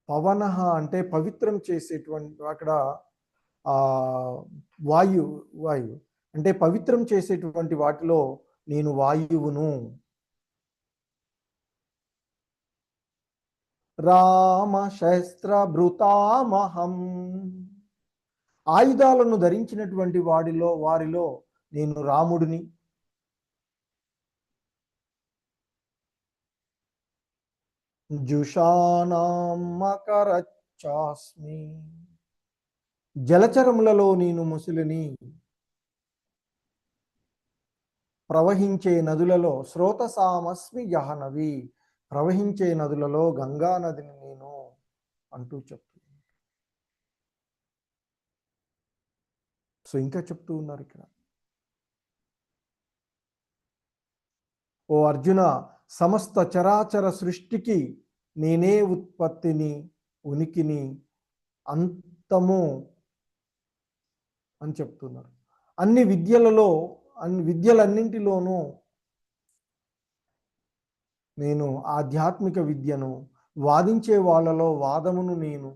పవన అంటే పవిత్రం చేసేటువంటి, అక్కడ ఆ వాయు అంటే పవిత్రం చేసేటువంటి వాటిలో నేను వాయువును. రామ శస్త్ర భృతామహం, ఆయుధాలను ధరించినటువంటి వారిలో నేను రాముడిని. జుషానాం మకరచ్ఛాస్మి, జలచరములలో నేను ముసలిని. ప్రవహించే నదులలో స్రోతసామస్మి జహనవి, ప్రవహించే నదులలో గంగా నదిని నేను అంటూ చెప్తుంది. సో ఇంకా చెప్తూ ఉన్నారు ఇక్కడ, ఓ అర్జున, సమస్త చరాచర సృష్టికి నేనే ఉత్పత్తిని, ఉనికిని, అంతము అని చెప్తున్నారు. అన్ని విద్యలన్నింటిలోనూ నేను ఆధ్యాత్మిక విద్యను, వాదించే వాళ్ళలో వాదమును నేను,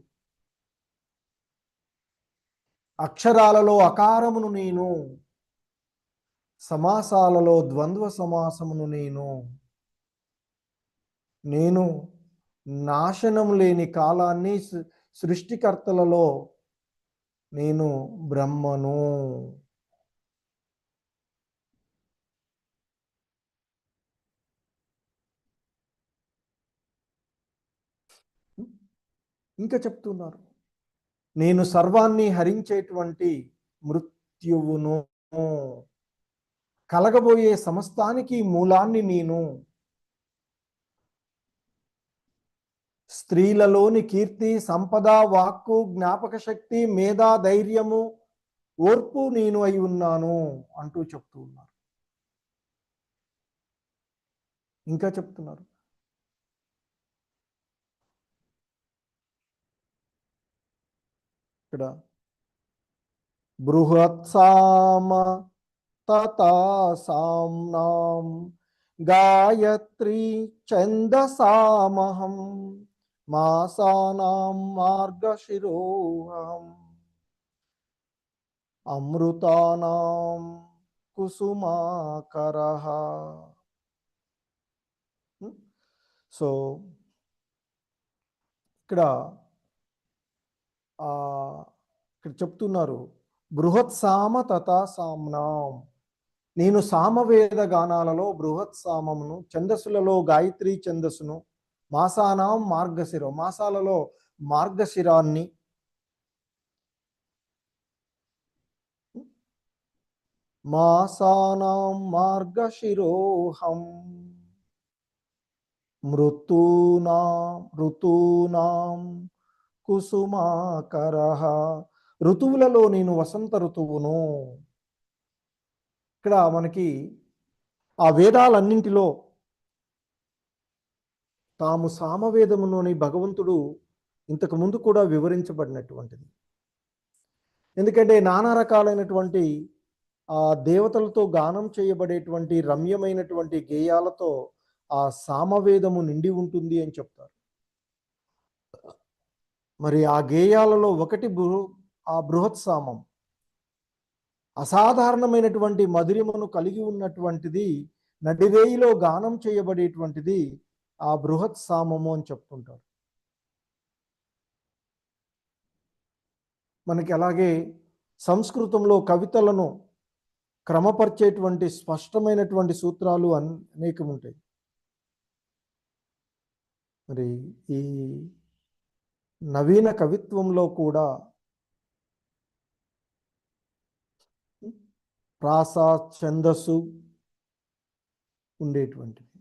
అక్షరాలలో అకారమును నేను, సమాసాలలో ద్వంద్వ సమాసమును నేను నాశనం లేని కాలాన్ని, సృష్టికర్తలలో నేను బ్రహ్మను. ఇంకా చెప్తున్నారు, నేను సర్వాన్ని హరించేటువంటి మృత్యువును, కలగబోయే సమస్తానికి మూలాన్ని నేను. స్త్రీలలోని కీర్తి, సంపద, వాక్కు, జ్ఞాపక శక్తి, మేధా, ధైర్యము, ఓర్పు నేను అయి ఉన్నాను అంటూ చెప్తూ ఉన్నారు. ఇంకా చెప్తున్నారు, ఇక్కడ బృహత్సామ తథా సామ్నాం గాయత్రీ ఛందసామహం మాసానాం మార్గశిరోహం అమృతానాం కుసుమాకరః. సో ఇక్కడ ఇక్కడ చెప్తున్నారు, బృహత్సామ తథా సామ్నాం, నేను సామవేద గానాలలో బృహత్సామమును, ఛందస్సులలో గాయత్రీ ఛందస్సును, మాసానాం మార్గశిరం, మాసాలలో మార్గశిరాన్ని, మాసానాం మార్గశిరోహం ఋతూనాం కుసుమాకరః, ఋతువులలో నేను వసంత ఋతువును. ఇక్కడ మనకి ఆ వేదాలన్నింటిలో తాము సామవేదములోని భగవంతుడు ఇంతకు ముందు కూడా వివరించబడినటువంటిది. ఎందుకంటే నానా రకాలైనటువంటి ఆ దేవతలతో గానం చేయబడేటువంటి రమ్యమైనటువంటి గేయాలతో ఆ సామవేదము నిండి ఉంటుంది అని చెప్తారు. మరి ఆ గేయాలలో ఒకటి ఆ బృహత్సామం, అసాధారణమైనటువంటి మధురిమను కలిగి ఉన్నటువంటిది, నడివేయిలో గానం చేయబడేటువంటిది ఆ బృహత్సామము అని చెప్తుంటారు. మనకి అలాగే సంస్కృతంలో కవితలను క్రమపరిచేటువంటి స్పష్టమైనటువంటి సూత్రాలు అనేకం ఉంటాయి. మరి ఈ నవీన కవిత్వంలో కూడా ప్రాస ఛందస్సు ఉండేటువంటిది.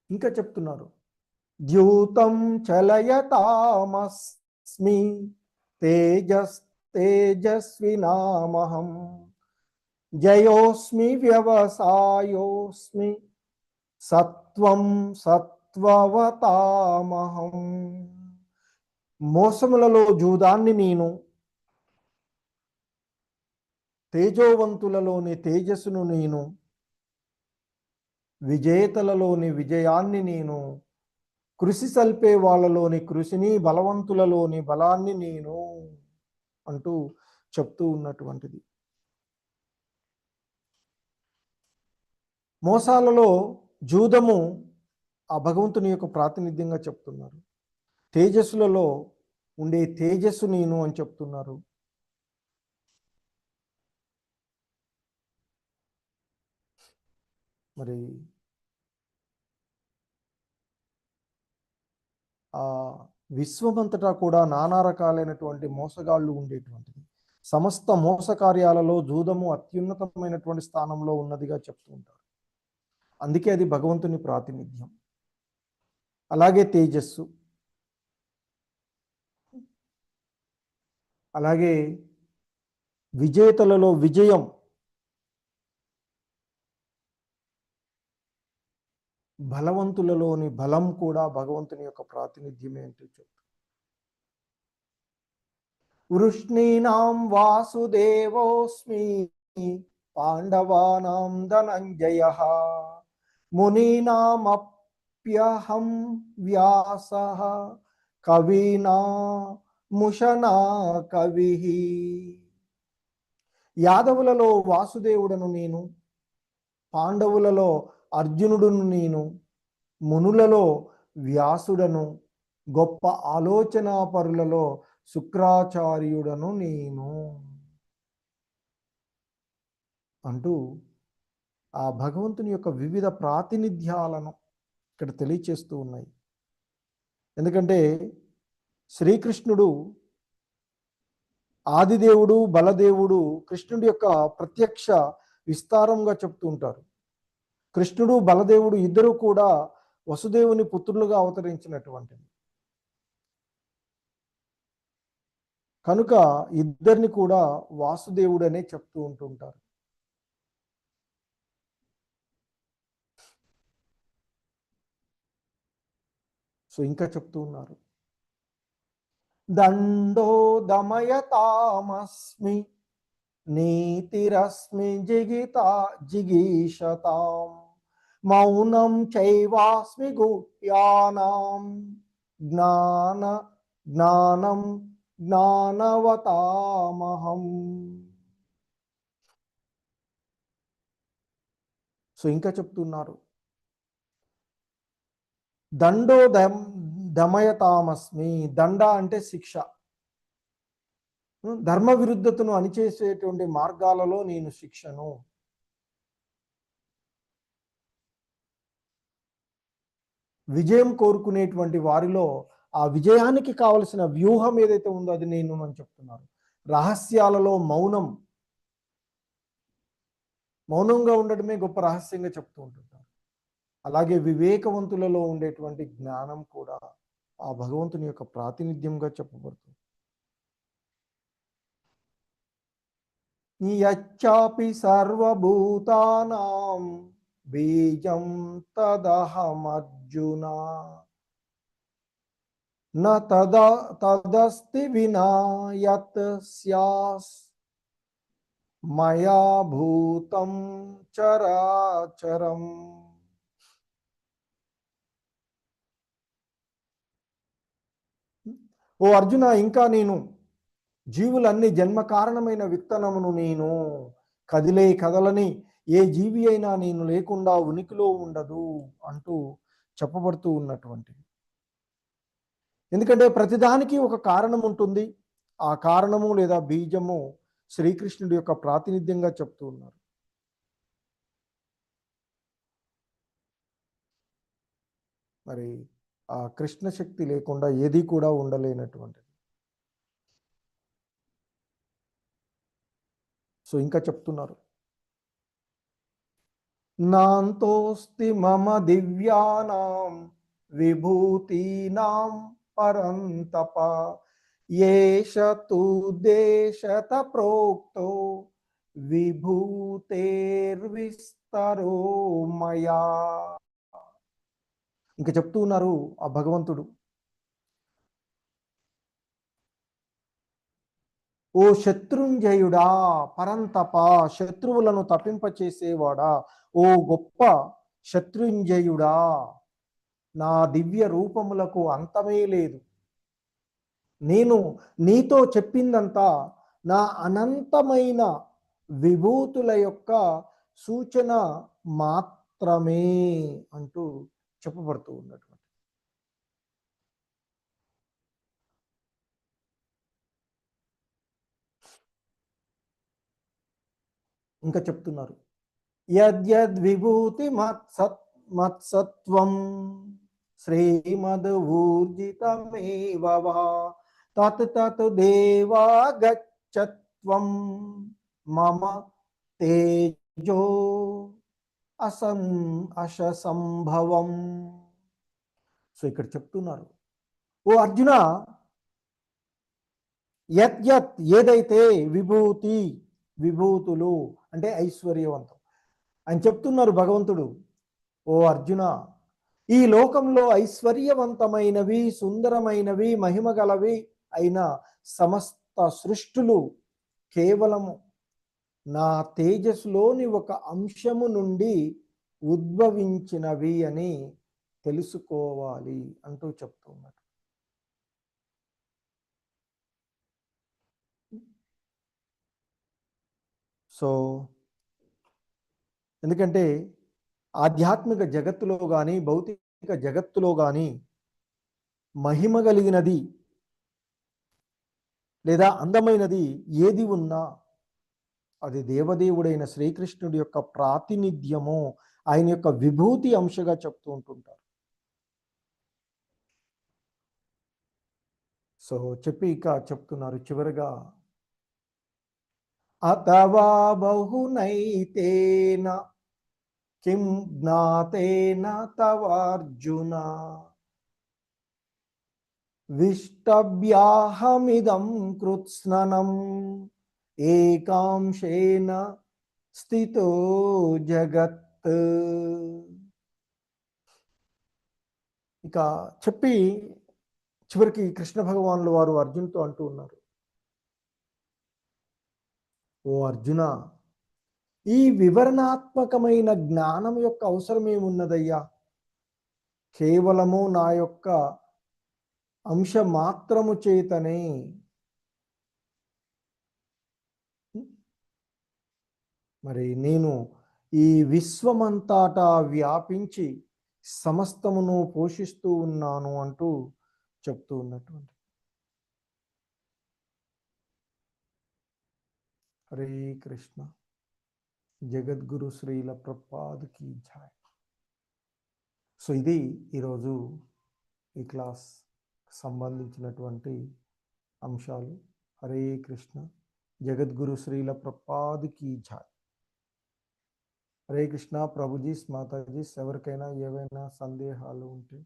ఇంకా చెప్తున్నారు, ద్యూతం చలయతామస్మి తేజస్వినామహం జయోస్మి వ్యవసాయోస్మి సత్వం సత్వవతామహం. మోసములలో జూదాన్ని నేను, తేజోవంతులలోని తేజస్సును నేను, విజేతలలోని విజయాన్ని నేను, కృషి సల్పే వాళ్ళలోని కృషిని, బలవంతులలోని బలాన్ని నేను అంటూ చెప్తూ ఉన్నటువంటిది. మోసాలలో జూదము ఆ భగవంతుని యొక్క ప్రాతినిధ్యంగా చెప్తున్నారు. తేజస్సులలో ఉండే తేజస్సు నేను అని చెప్తున్నారు. మరి ఆ విశ్వమంతటా కూడా నానా రకాలైనటువంటి మోసగాళ్ళు ఉండేటువంటిది. సమస్త మోస కార్యాలలో జూదము అత్యున్నతమైనటువంటి స్థానంలో ఉన్నదిగా చెప్తూ ఉంటారు. అందుకే అది భగవంతుని ప్రాతినిధ్యం. అలాగే తేజస్సు, అలాగే విజేతలలో విజయం, బలవంతులలోని బలం కూడా భగవంతుని యొక్క ప్రాతినిధ్యమే అంటూ చెప్తారు. వృష్ణీనాం వాసుదేవోస్మి పాండవానాం ధనంజయః మునీనామప్యహం వ్యాసః కవీనాముషనా కవిః. యాదవులలో వాసుదేవుడను నేను, పాండవులలో అర్జునుడును నేను, మునులలో వ్యాసుడను, గొప్ప ఆలోచనాపరులలో శుక్రాచార్యుడను నేను అంటూ ఆ భగవంతుని యొక్క వివిధ ప్రాతినిధ్యాలను ఇక్కడ తెలియచేస్తూ ఉన్నాయి. ఎందుకంటే శ్రీకృష్ణుడు ఆదిదేవుడు, బలదేవుడు కృష్ణుడి యొక్క ప్రత్యక్ష విస్తారంగా చెప్తూ ఉంటారు. కృష్ణుడు బలదేవుడు ఇద్దరు కూడా వసుదేవుని పుత్రులుగా అవతరించినటువంటిది కనుక ఇద్దరిని కూడా వాసుదేవుడనే చెప్తూ ఉంటుంటారు. సో ఇంకా చెప్తూ ఉన్నారు, దండో దమయతామస్మి నీతిరస్మి జిగీషతాం మౌనం చైవాస్మి గుహ్యానాం జ్ఞానం జ్ఞానవతామహం. సో ఇంకా చెప్తున్నారు, దండో దమయతామస్మి. దండ అంటే శిక్ష. ధర్మ విరుద్ధతను అణిచేసేటువంటి మార్గాలలో నేను శిక్షను. విజయం కోరుకునేటువంటి వారిలో ఆ విజయానికి కావలసిన వ్యూహం ఏదైతే ఉందో అది నేను అని చెప్తున్నారు. రహస్యాలలో మౌనంగా ఉండడమే గొప్ప రహస్యంగా చెప్తూ ఉంటుంటారు. అలాగే వివేకవంతులలో ఉండేటువంటి జ్ఞానం కూడా ఆ భగవంతుని యొక్క ప్రాతినిధ్యంగా చెప్పబడుతుంది. యచ్చాపి సర్వభూతానాం బీజం తదహమర్జున న తదస్తి వినా యత్ స్యాస్ మయా భూతం చరాచరం. ఓ అర్జున, ఇంకా నేను జీవులన్నీ జన్మ కారణమైన విత్తనమును, నేను కదలని ఏ జీవి అయినా నేను లేకుండా ఉనికిలో ఉండదు అంటూ చెప్పబడుతూ ఉన్నటువంటిది. ఎందుకంటే ప్రతిదానికి ఒక కారణం ఉంటుంది. ఆ కారణము లేదా బీజము శ్రీకృష్ణుడి యొక్క ప్రాతినిధ్యంగా చెప్తూ ఉన్నారు. మరి ఆ కృష్ణ శక్తి లేకుండా ఏది కూడా ఉండలేనటువంటిది. సో ఇంకా చెప్తున్నారు, నాంతోస్తి మమ దివ్యానాం విభూతీనాం పరంతప యేష తు దేశత ప్రోక్తో విభూతేర్విస్తరో మయా. ఇంకా చెప్తూ ఉన్నారు ఆ భగవంతుడు, ఓ శత్రుంజయుడా, పరంతప, శత్రువులను తప్పింపచేసేవాడా, ఓ గొప్ప శత్రుంజయుడా, నా దివ్య రూపములకు అంతమే లేదు. నేను నీతో చెప్పిందంతా నా అనంతమైన విభూతుల యొక్క సూచన మాత్రమే అంటూ చెప్పబడుతూ ఉన్నటువంటి. ఇంకా చెప్తున్నారు, యద్యద్ విభూతి మత్సత్వం శ్రీమదూర్జితమేవ వా తత్ తత్ దేవా గచ్చత్వం మమ తేజో అశసంభవం. సో ఇక్కడ చెప్తున్నారు, ఓ అర్జున, యత్ ఏదైతే విభూతులు అంటే ఐశ్వర్యవంతం అని చెప్తున్నారు భగవంతుడు. ఓ అర్జున, ఈ లోకంలో ఐశ్వర్యవంతమైనవి, సుందరమైనవి, మహిమగలవి అయిన సమస్త సృష్టులు కేవలము నా తేజస్సులోని ఒక అంశము నుండి ఉద్భవించినవి అని తెలుసుకోవాలి అంటూ చెప్తున్నారు. సో ఎందుకంటే ఆధ్యాత్మిక జగత్తులో కానీ భౌతిక జగత్తులో కానీ మహిమ కలిగినది లేదా అందమైనది ఏది ఉన్నా అది దేవదేవుడైన శ్రీకృష్ణుడి యొక్క ప్రాతినిధ్యము, ఆయన యొక్క విభూతి అంశగా చెప్తూ ఉంటుంటారు. సో చెప్పి ఇక చెప్తున్నారు చివరిగా, అథవా బహునైతేన కిం జ్ఞాతేన తవార్జున విష్టభ్యాహమిదం కృత్స్ననం ఏకాంశేన స్థితో జగత్. ఇక చెప్పి చివరికి కృష్ణ భగవానులు వారు అర్జున్తో అంటూ ఉన్నారు, ఓ అర్జున, ఈ వివరణాత్మకమైన జ్ఞానం యొక్క అవసరం ఏమున్నదయ్యా? కేవలము నా యొక్క అంశ మాత్రము చేతనే మరి నేను ఈ విశ్వమంతటా వ్యాపించి సమస్తమును పోషిస్తూ ఉన్నాను అంటూ చెప్తూ ఉన్నటువంటి. హరే కృష్ణ. జగద్గురు శ్రీల ప్రభుపాదకి జై. సో ఇది ఈరోజు ఈ క్లాస్ సంబంధించినటువంటి అంశాలు. హరే కృష్ణ. జగద్గురు శ్రీల ప్రభుపాదకి జై. హరే కృష్ణ. ప్రభుజీస్, మాతాజీస్, ఎవరికైనా ఏవైనా సందేహాలు ఉంటే